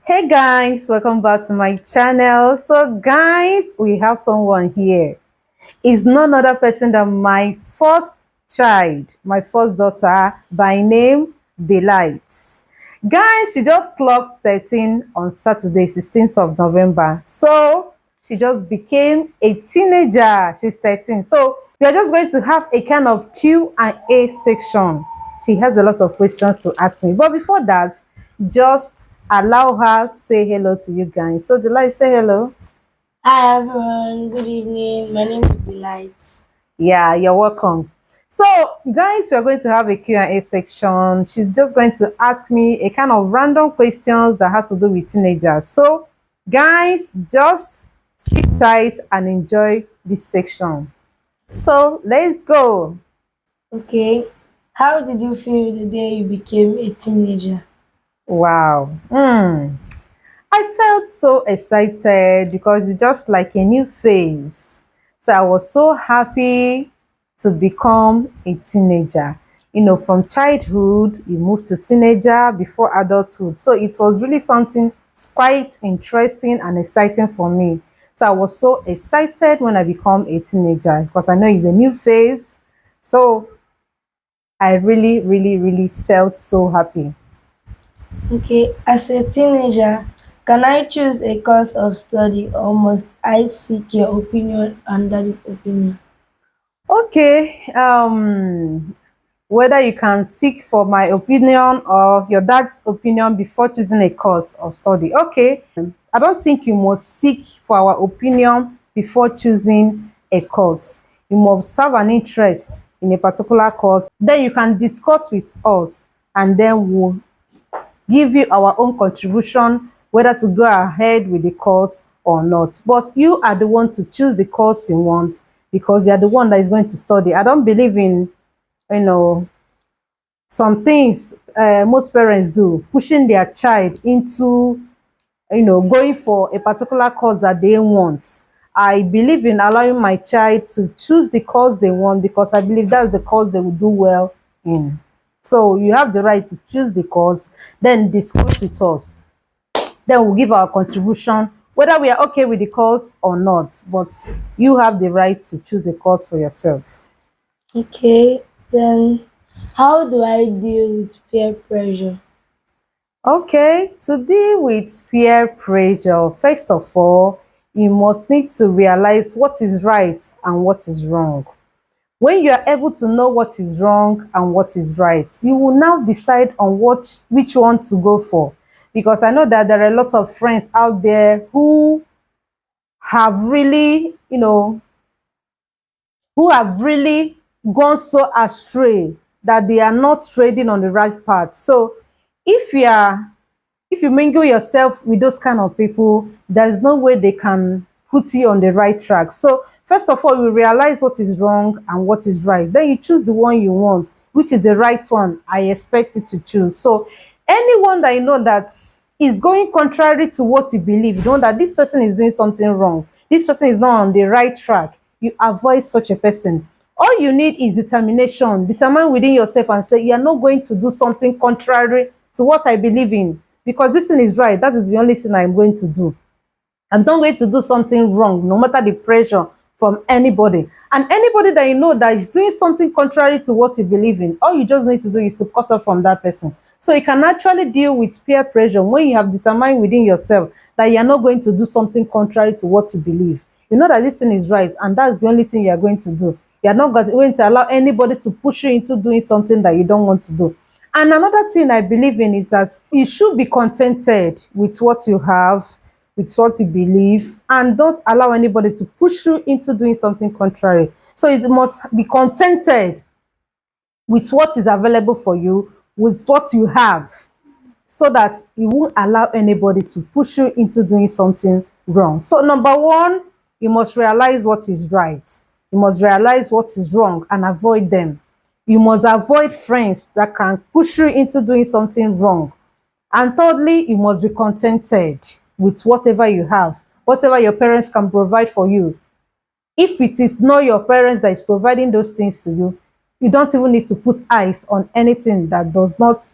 Hey guys, welcome back to my channel. So guys, we have someone here. It's none other person than my first child, my first daughter, by name Delight. Guys, she just clocked 13 on Saturday, 16th of November. So she just became a teenager. She's 13. So we are just going to have a kind of Q&A section. She has a lot of questions to ask me. But before that, just allow her say hello to you guys. So Delight, say hello. Hi everyone, good evening. My name is Delight. Yeah, you're welcome. So, guys, we're going to have a Q&A section. She's just going to ask me a kind of random questions that has to do with teenagers. So, guys, just sit tight and enjoy this section. So, let's go. Okay, how did you feel the day you became a teenager? Wow. I felt so excited because it's just like a new phase. So I was so happy to become a teenager. From childhood, you move to teenager before adulthood. So it was really something quite interesting and exciting for me. So I was so excited when I become a teenager because I know it's a new phase. So I really, really, really felt so happy. Okay, as a teenager, can I choose a course of study or must I seek your opinion and daddy's opinion? Okay, whether you can seek for my opinion or your dad's opinion before choosing a course of study. Okay, I don't think you must seek for our opinion before choosing a course. You must have an interest in a particular course, then you can discuss with us, and then we'll give you our own contribution whether to go ahead with the course or not. But you are the one to choose the course you want because you are the one that is going to study. I don't believe in, you know, some things most parents do, pushing their child into, going for a particular course that they want. I believe in allowing my child to choose the course they want because I believe that's the course they will do well in. So you have the right to choose the course, then discuss with us. Then we'll give our contribution, whether we are okay with the course or not. But you have the right to choose a course for yourself. Okay, then how do I deal with peer pressure? Okay, to deal with peer pressure, first of all, you must need to realize what is right and what is wrong. When you are able to know what is wrong and what is right, you will now decide on which one to go for. Because I know that there are a lot of friends out there have really, who have really gone so astray that they are not trading on the right path. So if you are if you mingle yourself with those kind of people, there is no way they can put you on the right track. So first of all, you realize what is wrong and what is right. Then you choose the one you want, which is the right one I expect you to choose. So anyone that you know that is going contrary to what you believe, you know that this person is doing something wrong, this person is not on the right track, you avoid such a person. All you need is determination. Determine within yourself and say, you are not going to do something contrary to what I believe in because this thing is right. That is the only thing I'm going to do. I'm not going to do something wrong, no matter the pressure from anybody. And anybody that you know that is doing something contrary to what you believe in, all you just need to do is to cut off from that person. So you can actually deal with peer pressure when you have determined within yourself that you are not going to do something contrary to what you believe. You know that this thing is right, and that's the only thing you are going to do. You are not going to allow anybody to push you into doing something that you don't want to do. And another thing I believe in is that you should be contented with what you have, with what you believe, and don't allow anybody to push you into doing something contrary. So you must be contented with what is available for you, with what you have, so that you won't allow anybody to push you into doing something wrong. So number one, you must realize what is right. You must realize what is wrong and avoid them. You must avoid friends that can push you into doing something wrong. And thirdly, you must be contented with whatever you have, whatever your parents can provide for you. If it is not your parents that is providing those things to you, you don't even need to put eyes on anything that does not,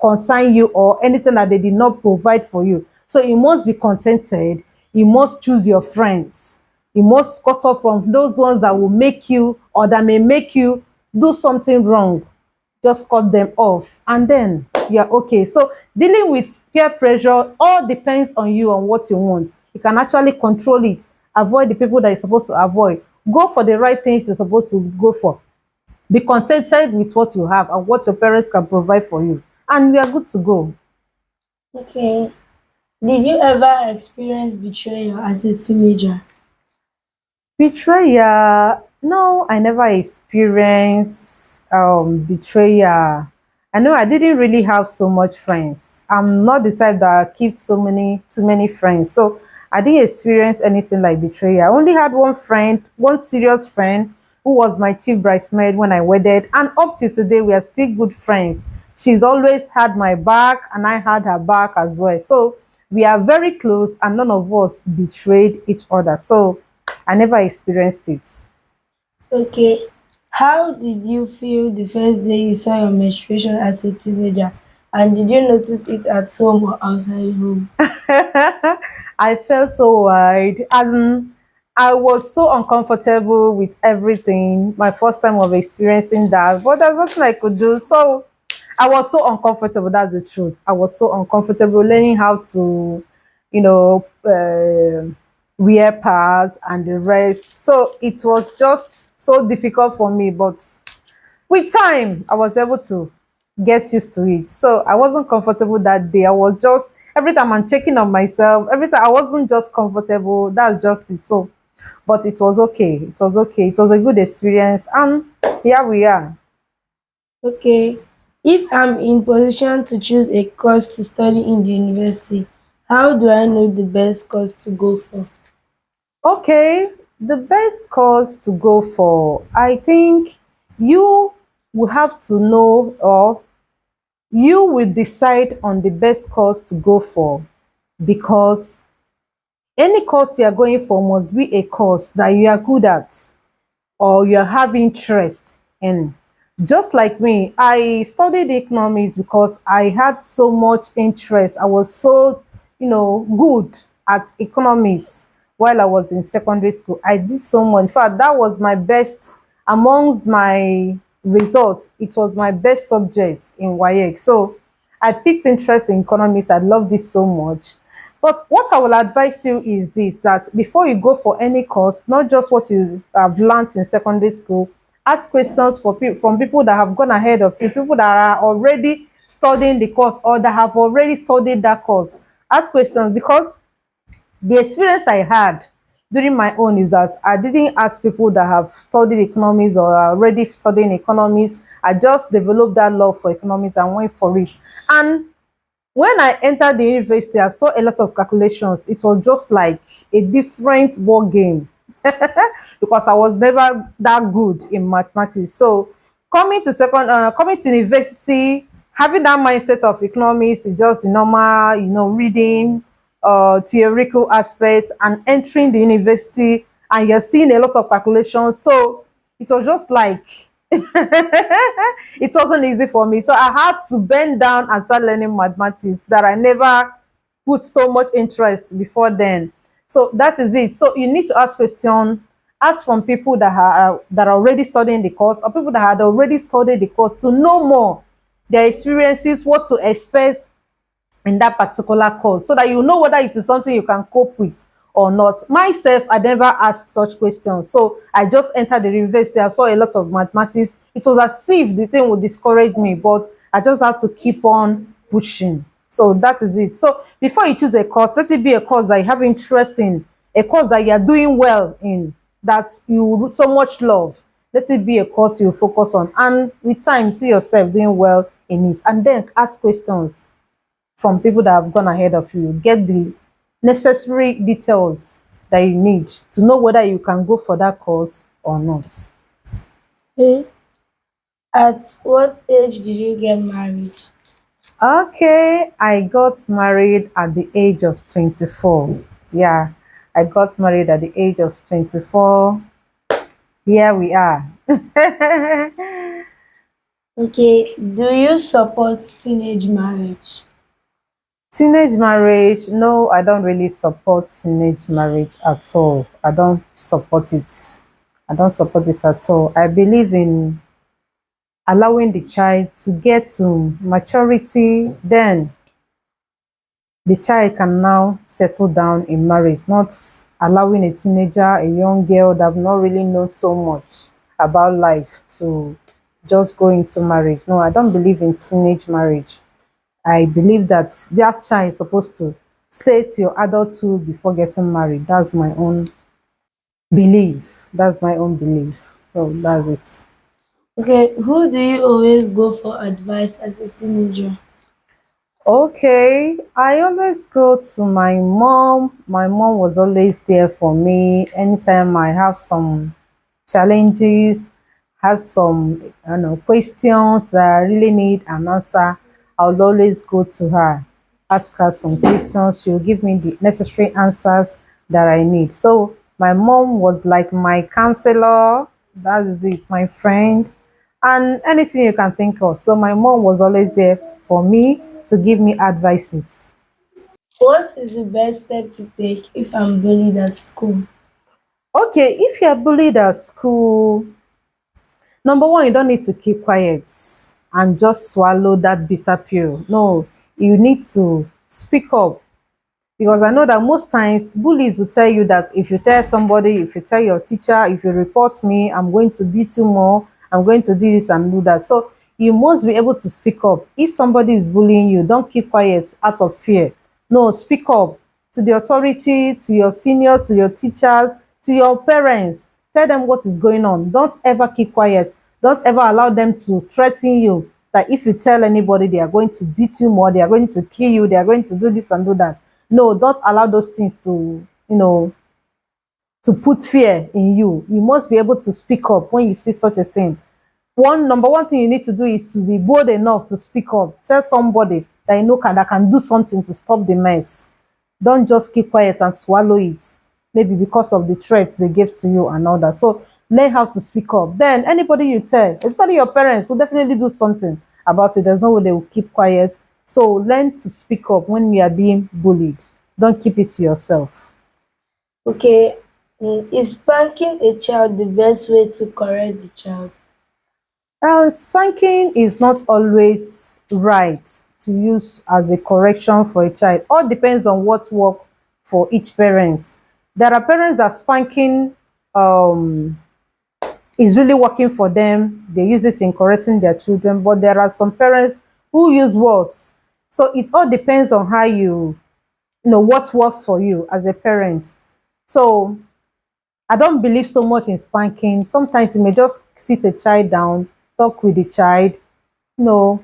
concern you or anything that they did not provide for you. So you must be contented. You must choose your friends. You must cut off from those ones that will make you or that may make you do something wrong. Just cut them off and then you're okay. So dealing with peer pressure all depends on you, on what you want. You can actually control it. Avoid the people that you're supposed to avoid. Go for the right things you're supposed to go for. Be contented with what you have and what your parents can provide for you, and we are good to go. Okay. Did you ever experience betrayal as a teenager? Betrayal? No, I never experienced betrayal. I know I didn't really have so much friends. I'm not the type that keep too many friends. So I didn't experience anything like betrayal. I only had one friend, one serious friend who was my chief bridesmaid when I wedded, and up to today we are still good friends. She's always had my back and I had her back as well. So we are very close and none of us betrayed each other. So I never experienced it. Okay. How did you feel the first day you saw your menstruation as a teenager? And did you notice it at home or outside home? I felt so wide. As in, I was so uncomfortable with everything. My first time of experiencing that, but there's nothing I could do. So I was so uncomfortable. That's the truth. I was so uncomfortable learning how to, you know, wear pads and the rest. So it was just so difficult for me. But with time, I was able to get used to it. So I wasn't comfortable that day. I was just every time I'm checking on myself, every time I wasn't just comfortable. That's just it. So, but it was okay. It was okay. It was a good experience. And here we are. Okay. If I'm in position to choose a course to study in the university, how do I know the best course to go for? Okay, the best course to go for, I think you will have to know, or you will decide on the best course to go for, because any course you are going for must be a course that you are good at or you have interest in. Just like me, I studied economics because I had so much interest. I was so, good at economics while I was in secondary school. I did so much. In fact, that was my best amongst my results. It was my best subject in WAEC. So I picked interest in economics. I loved this so much. But what I will advise you is this, that before you go for any course, not just what you have learned in secondary school, ask questions from people that have gone ahead of you, people that are already studying the course or that have already studied that course. Ask questions, because the experience I had during my own is that I didn't ask people that have studied economics or are already studying economics. I just developed that love for economics and went for it. And when I entered the university, I saw a lot of calculations. It was just like a different war game because I was never that good in mathematics. So coming to university, having that mindset of economics is just the normal, reading, theoretical aspects, and entering the university, and you're seeing a lot of calculations. So it was just like it wasn't easy for me. So I had to bend down and start learning mathematics that I never put so much interest before then. So that is it. So you need to ask questions, ask from people that are already studying the course, or people that had already studied the course, to know more their experiences, what to expect in that particular course, so that you know whether it is something you can cope with or not. Myself, I never asked such questions. So I just entered the university. I saw a lot of mathematics. It was as if the thing would discourage me, but I just have to keep on pushing. So that is it. So before you choose a course, let it be a course that you have interest in, a course that you are doing well in, that you so much love. Let it be a course you focus on. And with time, see yourself doing well in it. And then ask questions from people that have gone ahead of you. Get the necessary details that you need to know whether you can go for that course or not. Okay. At what age did you get married? Okay, I got married at the age of 24. Yeah, I got married at the age of 24. Here we are. Okay. Do you support teenage marriage? Teenage marriage, no, I don't really support teenage marriage at all. I don't support it. I don't support it at all. I believe in allowing the child to get to maturity, then the child can now settle down in marriage, not allowing a teenager, a young girl that have not really known so much about life to just go into marriage. No, I don't believe in teenage marriage. I believe that that child is supposed to stay till adulthood before getting married. That's my own belief. That's my own belief. So that's it. Okay, who do you always go for advice as a teenager? Okay, I always go to my mom. My mom was always there for me anytime I have some challenges, has some questions that I really need an answer. I'll always go to her, ask her some questions. She'll give me the necessary answers that I need. So my mom was like my counselor. That is it, my friend, and anything you can think of. So my mom was always there for me to give me advices. What is the best step to take if I'm bullied at school? Okay, if you're bullied at school, number one, you don't need to keep quiet and just swallow that bitter pill. No, you need to speak up, because I know that most times bullies will tell you that if you tell somebody, if you tell your teacher, if you report me, I'm going to beat you more, I'm going to do this and do that. So you must be able to speak up. If somebody is bullying you, don't keep quiet out of fear. No, speak up to the authority, to your seniors, to your teachers, to your parents. Tell them what is going on. Don't ever keep quiet. Don't ever allow them to threaten you that if you tell anybody, they are going to beat you more, they are going to kill you, they are going to do this and do that. No, don't allow those things to, to put fear in you. You must be able to speak up when you see such a thing. Number one thing you need to do is to be bold enough to speak up. Tell somebody that you know that can do something to stop the mess. Don't just keep quiet and swallow it. Maybe because of the threats they gave to you and all that. So learn how to speak up. Then anybody you tell, especially your parents, will definitely do something about it. There's no way they will keep quiet. So learn to speak up when you are being bullied. Don't keep it to yourself. Okay, is spanking a child the best way to correct the child? Spanking is not always right to use as a correction for a child. All depends on what work for each parent. There are parents that spanking um, is really working for them. They use it in correcting their children, but there are some parents who use words. So it all depends on how you know what works for you as a parent. So I don't believe so much in spanking. Sometimes you may just sit a child down, talk with the child, you know,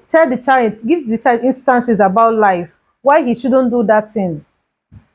tell the child, give the child instances about life, why he shouldn't do that thing.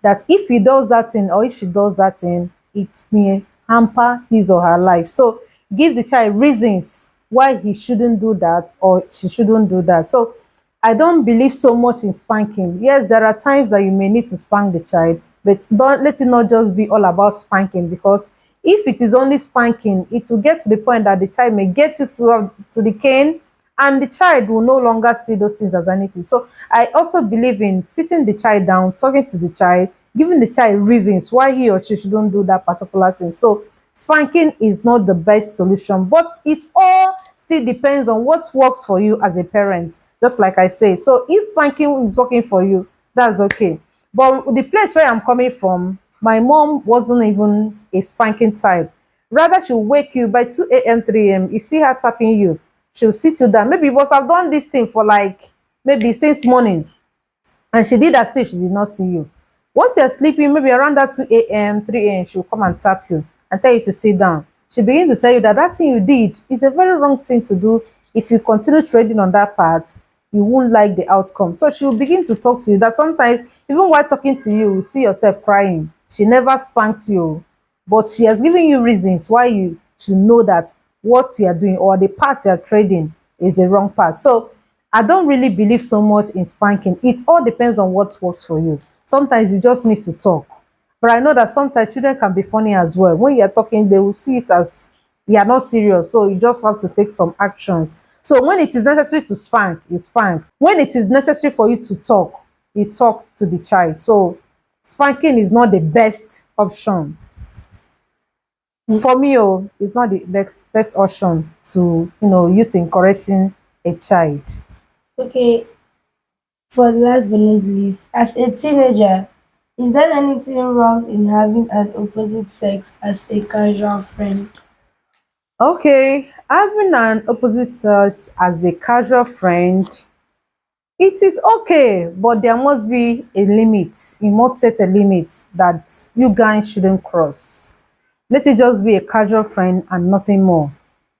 That if he does that thing or if she does that thing, it may hamper his or her life. So give the child reasons why he shouldn't do that or she shouldn't do that. So I don't believe so much in spanking. Yes, there are times that you may need to spank the child, but don't let it not just be all about spanking, because if it is only spanking, it will get to the point that the child may get to the cane and the child will no longer see those things as anything. So I also believe in sitting the child down, talking to the child, giving the child reasons why he or she shouldn't do that particular thing. So spanking is not the best solution, but it all still depends on what works for you as a parent. Just like I say, so if spanking is working for you, that's okay. But the place where I'm coming from, my mom wasn't even a spanking type. Rather, she'll wake you by 2 a.m., 3 a.m. You see her tapping you, she'll sit you down. Maybe you must have done this thing for like maybe since morning, and she did as if she did not see you. Once you're sleeping, maybe around that 2 a.m., 3 a.m., she'll come and tap you and tell you to sit down. She begin to tell you that that thing you did is a very wrong thing to do. If you continue trading on that path, you won't like the outcome. So she will begin to talk to you that sometimes, even while talking to you, you see yourself crying. She never spanked you, but she has given you reasons why you should know that what you are doing or the path you are trading is a wrong path. So I don't really believe so much in spanking. It all depends on what works for you. Sometimes you just need to talk. But I know that sometimes children can be funny as well. When you're talking, they will see it as you are not serious. So you just have to take some actions. So when it is necessary to spank, you spank. When it is necessary for you to talk, you talk to the child. So spanking is not the best option for me. Oh, it's not the best option to, youth in correcting a child. Okay, for last but not least, as a teenager, is there anything wrong in having an opposite sex as a casual friend? Okay, having an opposite sex as a casual friend, it is okay, but there must be a limit. You must set a limit that you guys shouldn't cross. Let it just be a casual friend and nothing more.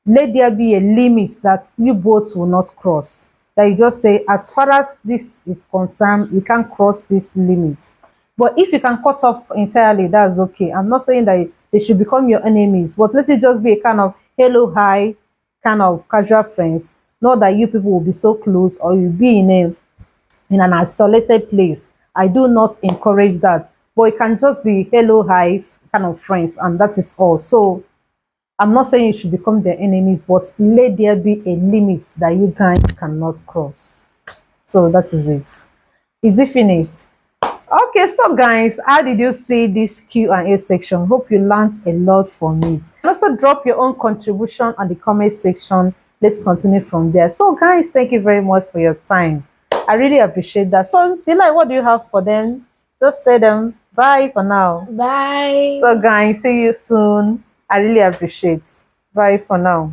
Let there be a limit that you both will not cross. That you just say, as far as this is concerned, we can't cross this limit. But if you can cut off entirely, that's okay. I'm not saying that they should become your enemies, but let it just be a kind of hello, hi, kind of casual friends. Not that you people will be so close or you'll be in an isolated place. I do not encourage that. But it can just be hello, hi, kind of friends, and that is all. So I'm not saying you should become their enemies, but let there be a limit that you guys cannot cross. So that is it. Is it finished? Okay, so guys, how did you see this Q&A section? Hope you learned a lot from it. And also drop your own contribution on the comment section. Let's continue from there. So guys, thank you very much for your time. I really appreciate that. So Delight, what do you have for them? Just tell them bye for now. Bye. So guys, see you soon. I really appreciate. Bye for now.